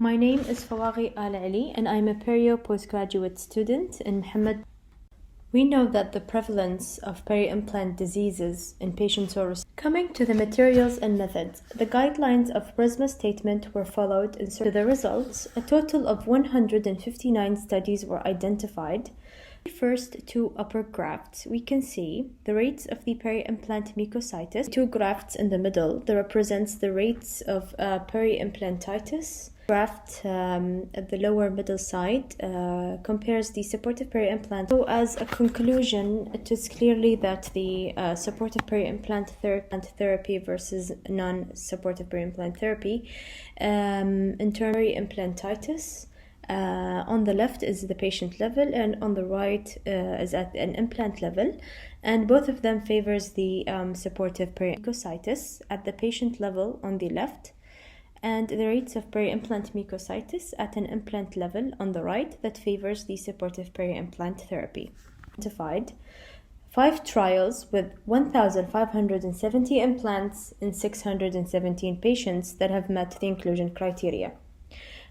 My name is Fawaghi Al-Ali and I'm a perio postgraduate student in Muhammad. We know that the prevalence of peri-implant diseases in patients who are coming to the materials and methods. The guidelines of Prisma statement were followed and to the results. A total of 159 studies were identified. First, two upper grafts. We can see the rates of the peri-implant mucositis. Two grafts in the middle that represents the rates of peri-implantitis. Graft at the lower middle side compares the supportive peri-implant. So as a conclusion, it is clearly that the supportive peri-implant therapy versus non-supportive peri-implant therapy in terms of peri-implantitis, on the left is the patient level and on the right is at an implant level, and both of them favors the supportive peri-mucositis at the patient level on the left, and the rates of peri-implant mucositis at an implant level on the right that favors the supportive peri-implant therapy. Identified 5 trials with 1,570 implants in 617 patients that have met the inclusion criteria.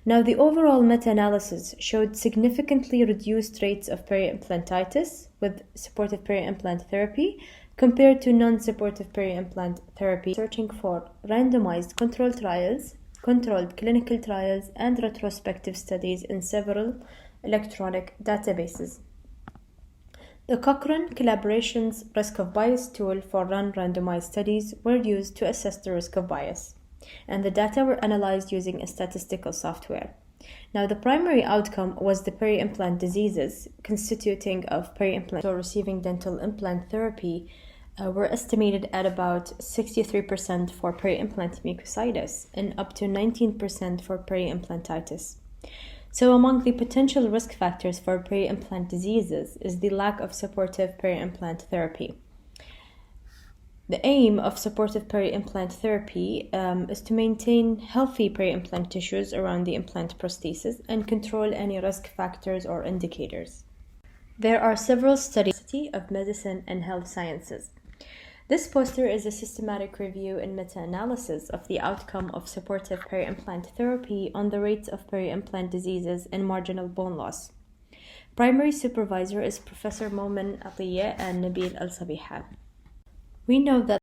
Now, the overall meta-analysis showed significantly reduced rates of peri-implantitis with supportive peri-implant therapy compared to non-supportive peri-implant therapy, searching for randomized controlled trials, controlled clinical trials, and retrospective studies in several electronic databases. The Cochrane Collaboration's risk of bias tool for randomized studies were used to assess the risk of bias, and the data were analyzed using a statistical software. Now, the primary outcome was the peri-implant diseases constituting of peri-implant or receiving dental implant therapy were estimated at about 63% for peri-implant mucositis and up to 19% for peri-implantitis. So among the potential risk factors for peri-implant diseases is the lack of supportive peri-implant therapy. The aim of supportive peri-implant therapy is to maintain healthy peri-implant tissues around the implant prosthesis and control any risk factors or indicators. There are several studies of medicine and health sciences. This poster is a systematic review and meta-analysis of the outcome of supportive peri-implant therapy on the rates of peri-implant diseases and marginal bone loss. Primary supervisor is Professor Momin Atiyah and Nabil Al-Sabiha. We know that